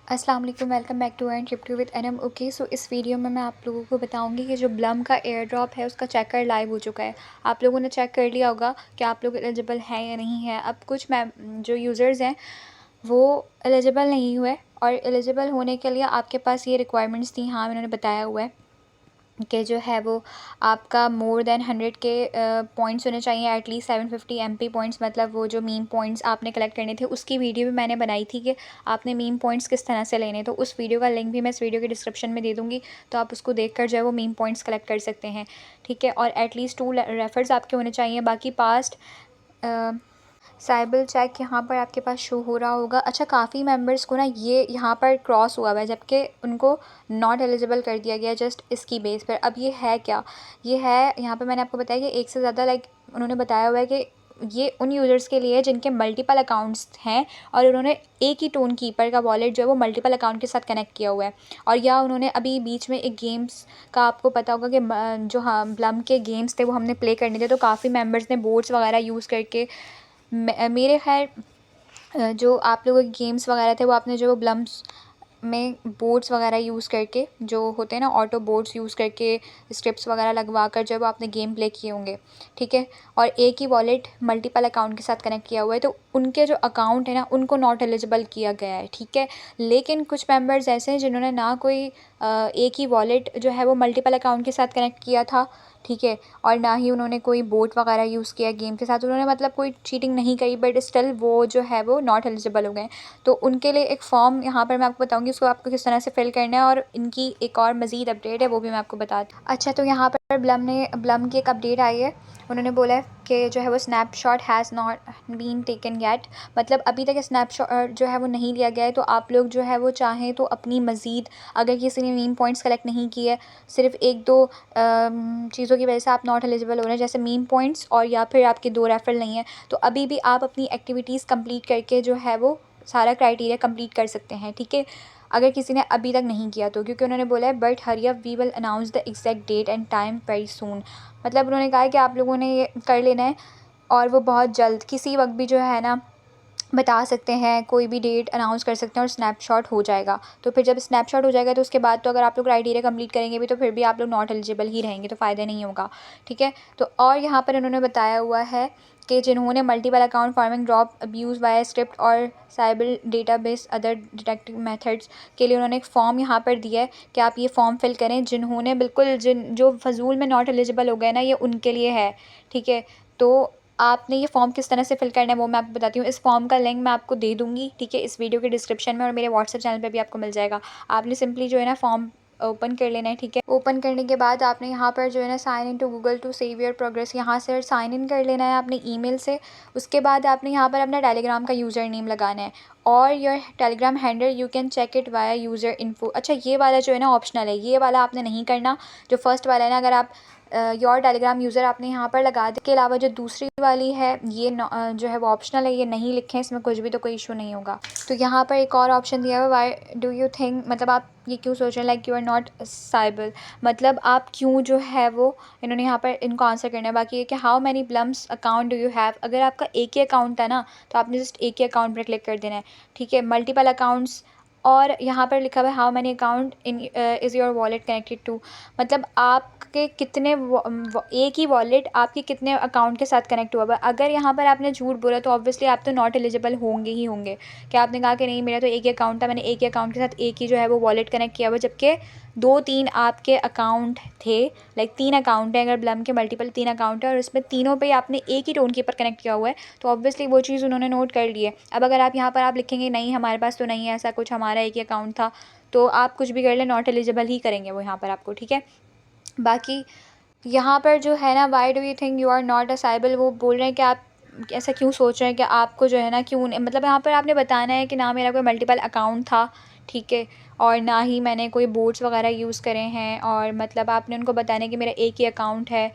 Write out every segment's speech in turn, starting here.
अस्सलाम वालेकुम, welcome back to end shift with Anam. Okay, so इस वीडियो में मैं आप लोगों को बताऊंगी कि जो ब्लम का एयर ड्रॉप है उसका चेकर लाइव हो चुका है। आप लोगों ने चेक कर लिया होगा कि आप लोग एलिजिबल हैं या नहीं है। अब कुछ जो यूज़र्स हैं वो एलिजिबल नहीं हुए, और एलिजिबल होने के लिए आपके पास ये रिक्वायरमेंट्स थी। हाँ, इन्होंने बताया हुआ है कि जो है वो आपका मोर देन 100 के पॉइंट्स होने चाहिए, एटलीस्ट 750 MP पॉइंट्स। मतलब वो जो मीम पॉइंट्स आपने कलेक्ट करने थे उसकी वीडियो भी मैंने बनाई थी कि आपने मीम पॉइंट्स किस तरह से लेने। तो उस वीडियो का लिंक भी मैं इस वीडियो के डिस्क्रिप्शन में दे दूँगी, तो आप उसको देख कर जो है वो मीम पॉइंट्स कलेक्ट कर सकते हैं। ठीक है, और एटलीस्ट 2 रेफर्स आपके होने चाहिए। बाकी पास्ट साइबल चेक यहाँ पर आपके पास शो हो रहा होगा। अच्छा, काफ़ी मेंबर्स को ना ये यहाँ पर क्रॉस हुआ हुआ है, जबकि उनको नॉट एलिजिबल कर दिया गया जस्ट इसकी बेस पर। अब ये है क्या? ये है, यहाँ पे मैंने आपको बताया कि एक से ज़्यादा उन्होंने बताया हुआ है कि ये उन यूज़र्स के लिए जिनके मल्टीपल अकाउंट्स हैं और उन्होंने एक ही टोन कीपर का वॉलेट जो है वो मल्टीपल अकाउंट के साथ कनेक्ट किया हुआ है। और या उन्होंने अभी बीच में एक गेम्स का आपको पता होगा कि जो हाँ ब्लम के गेम्स थे वो हमने प्ले करने थे, तो काफ़ी मेंबर्स ने बोर्ड्स वगैरह यूज़ करके मेरे खैर जो आप लोगों के गेम्स वगैरह थे वो आपने जो ब्लम्स में बोर्ड्स वगैरह यूज़ करके, जो होते हैं ना ऑटो बोर्ड्स यूज़ करके स्क्रिप्ट्स वगैरह लगवा कर जब आपने गेम प्ले किए होंगे। ठीक है, और एक ही वॉलेट मल्टीपल अकाउंट के साथ कनेक्ट किया हुआ है, तो उनके जो अकाउंट है ना उनको नॉट एलिजिबल किया गया है। ठीक है, लेकिन कुछ मेंबर्स ऐसे हैं जिन्होंने ना कोई एक ही वॉलेट जो है वो मल्टीपल अकाउंट के साथ कनेक्ट किया था। ठीक है, और ना ही उन्होंने कोई बोट वगैरह यूज़ किया गेम के साथ। उन्होंने मतलब कोई चीटिंग नहीं करी, बट स्टिल वो जो है वो नॉट एलिजिबल हो गए। तो उनके लिए एक फॉर्म यहाँ पर मैं आपको बताऊँगी, उसको आपको किस तरह से फिल करना है, और इनकी एक और मज़ीद अपडेट है वो भी मैं आपको बता दूँ। अच्छा, तो यहाँ पर ब्लम की एक अपडेट आई है। उन्होंने बोला है कि जो है वो snapshot has not been taken yet. मतलब अभी तक स्नैपशॉट जो है वो नहीं लिया गया है। तो आप लोग जो है वो चाहें तो अपनी मज़ीद, अगर किसी ने मीम पॉइंट्स कलेक्ट नहीं किए, सिर्फ एक दो चीज़ों की वजह से आप नॉट एलिजिबल हो रहे हैं, जैसे मीम पॉइंट्स और या फिर आपके 2 रेफरल नहीं है, तो अभी भी आप अपनी एक्टिविटीज़ कंप्लीट करके जो है वो सारा क्राइटेरिया कंप्लीट कर सकते हैं। ठीक है, अगर किसी ने अभी तक नहीं किया तो, क्योंकि उन्होंने बोला है but hurry up, we will announce the exact date and time very soon. मतलब उन्होंने कहा है कि आप लोगों ने ये कर लेना है, और वो बहुत जल्द किसी वक्त भी जो है ना बता सकते हैं, कोई भी डेट अनाउंस कर सकते हैं और स्नैपशॉट हो जाएगा। तो फिर जब स्नैपशॉट हो जाएगा तो उसके बाद तो अगर आप लोग क्राइटेरिया कंप्लीट करेंगे भी तो फिर भी आप लोग नॉट एलिजिबल ही रहेंगे, तो फ़ायदा नहीं होगा। ठीक है, तो और यहाँ पर उन्होंने बताया हुआ है कि जिन्होंने multiple account farming drop abuse via script और cyber database other detective methods के लिए उन्होंने एक फ़ॉर्म यहाँ पर दिया है कि आप ये फ़ॉर्म फिल करें। जिन्होंने बिल्कुल जो फजूल में नॉट एलिजिबल हो गए ना, ये उनके लिए है। ठीक है, तो आपने ये फ़ॉर्म किस तरह से फिल करना है वो मैं आपको बताती हूँ। इस फ़ॉर्म का लिंक मैं आपको दे दूँगी, ठीक है, इस वीडियो के डिस्क्रिप्शन में, और मेरे व्हाट्सएप चैनल पे भी आपको मिल जाएगा। आपने सिंपली जो है ना फ़ॉर्म ओपन कर लेना है। ठीक है, ओपन करने के बाद आपने यहाँ पर जो है ना sign in to Google to save your progress, यहाँ से साइन इन कर लेना है अपने ईमेल से। उसके बाद आपने यहाँ पर अपना टेलीग्राम का यूज़र नेम लगाना है, और your Telegram handle you can check it via user info. अच्छा, ये वाला जो है ना ऑप्शनल है, ये वाला आपने नहीं करना। जो फर्स्ट वाला है ना, अगर आप योर टेलीग्राम यूज़र आपने यहाँ पर लगा दे, के अलावा जो दूसरी वाली है ये जो है वो ऑप्शनल है, ये नहीं लिखें इसमें कुछ भी, तो कोई इशू नहीं होगा। तो यहाँ पर एक और ऑप्शन दिया हुआ है, वाई डू यू थिंक, मतलब आप ये क्यों सोच रहे हैं like you are not sybil, मतलब आप क्यों जो है वो, इन्होंने यहाँ पर इनको आंसर करना है। बाकी ये कि how many Blums account do you have, अगर आपका एक ही अकाउंट है ना तो आपने जस्ट एक ही अकाउंट पर क्लिक कर देना है। ठीक है, मल्टीपल अकाउंट्स, और यहाँ पर लिखा हुआ है how many account in is your wallet connected to, मतलब आपके कितने एक ही वॉलेट आपके कितने अकाउंट के साथ कनेक्ट हुआ हुआ है। अगर यहाँ पर आपने झूठ बोला तो ऑब्वियसली आप तो नॉट एलिजिबल होंगे ही होंगे। कि आपने कहा कि नहीं मेरा तो एक ही अकाउंट था, मैंने एक ही अकाउंट के साथ एक ही जो है वो वॉलेट कनेक्ट किया हुआ, जबकि 2-3 आपके अकाउंट थे। लाइक 3 अकाउंट है, अगर ब्लम के मल्टीपल 3 अकाउंट है और उसमें तीनों पे आपने एक ही टोन कीपर कनेक्ट किया हुआ है, तो ऑब्वियसली वो चीज़ उन्होंने नोट कर ली है। अब अगर आप यहाँ पर आप लिखेंगे नहीं हमारे पास तो नहीं है ऐसा कुछ, हमारा एक ही अकाउंट था, तो आप कुछ भी कर लें नॉट एलिजिबल ही करेंगे वो यहाँ पर आपको। ठीक है, बाकी यहाँ पर जो है ना why do you think you are not a sybil, वो बोल रहे हैं कि आप ऐसा क्यों सोच रहे हैं कि आपको जो है ना क्यों मतलब यहाँ पर आपने बताना है कि ना मेरा कोई मल्टीपल अकाउंट था। ठीक है, और ना ही मैंने कोई बोट्स वगैरह यूज़ करे हैं, और मतलब आपने उनको बताना है कि मेरा एक ही अकाउंट है,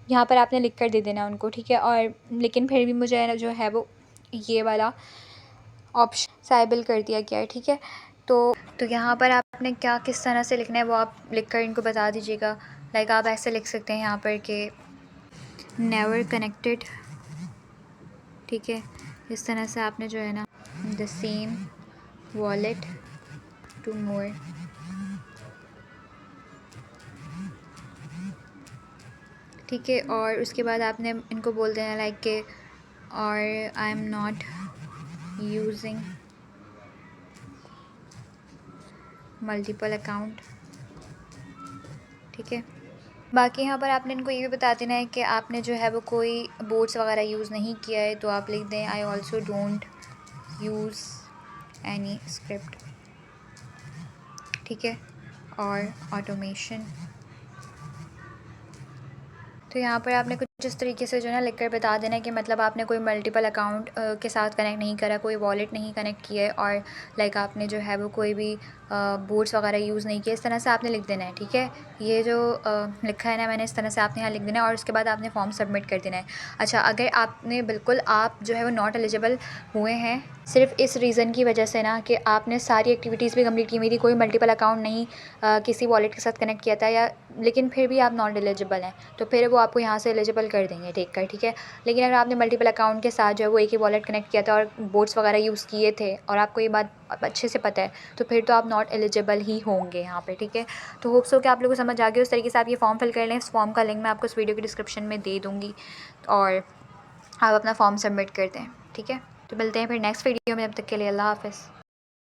यहाँ पर आपने लिख कर दे देना उनको। ठीक है, और लेकिन फिर भी मुझे जो है वो ये वाला ऑप्शन साइबल कर दिया गया है। ठीक है, तो यहाँ पर आपने क्या किस तरह से लिखना है वो आप लिख कर इनको बता दीजिएगा। लाइक आप ऐसे लिख सकते हैं यहाँ पर कि नेवर कनेक्टेड। ठीक है, इस तरह से आपने जो है ना द सेम वॉलेट 2 more। ठीक है, और उसके बाद आपने इनको बोल देना लाइक के और I am not using multiple account. ठीक है, बाकी यहाँ पर आपने इनको ये भी बता देना है कि आपने जो है वो कोई बोट्स वगैरह यूज़ नहीं किया है, तो आप लिख दें I also don't use any script. ठीक है, और ऑटोमेशन। तो यहाँ पर आपने कुछ इस तरीके से जो है ना लिख कर बता देना है कि मतलब आपने कोई मल्टीपल अकाउंट के साथ कनेक्ट नहीं करा, कोई वॉलेट नहीं कनेक्ट किया है, और लाइक आपने जो है वो कोई भी बोट्स वगैरह यूज़ नहीं किया। इस तरह से आपने लिख देना है। ठीक है, ये जो लिखा है ना मैंने, इस तरह से आपने यहाँ लिख देना है और उसके बाद आपने फॉर्म सबमिट कर देना है। अच्छा, अगर आपने बिल्कुल आप जो है वो नॉट एलिजिबल हुए हैं सिर्फ इस रीज़न की वजह से ना कि आपने सारी एक्टिविटीज़ भी कंप्लीट की हुई थी, कोई मल्टीपल अकाउंट नहीं किसी वॉलेट के साथ कनेक्ट किया था, या लेकिन फिर भी आप नॉट एलिजिबल हैं, तो फिर वो आपको यहाँ से एलिजिबल कर देंगे देख कर। ठीक है, लेकिन अगर आपने मल्टीपल अकाउंट के साथ जो है वो एक ही वॉलेट कनेक्ट किया था और बोट्स वगैरह यूज़ किए थे और आपको ये बात अच्छे से पता है, तो फिर तो आप नॉट एलिजिबल ही होंगे यहाँ पे। ठीक है, तो होप्स हो कि आप लोगों को समझ आ गया। उस तरीके से आप ये फॉर्म फिल कर लें। इस फॉर्म का लिंक मैं आपको इस वीडियो के डिस्क्रिप्शन में दे दूँगी और आप अपना फॉर्म सबमिट कर दें। ठीक है, तो मिलते हैं फिर नेक्स्ट वीडियो में। तब तक के लिए अल्लाह हाफ़िज़।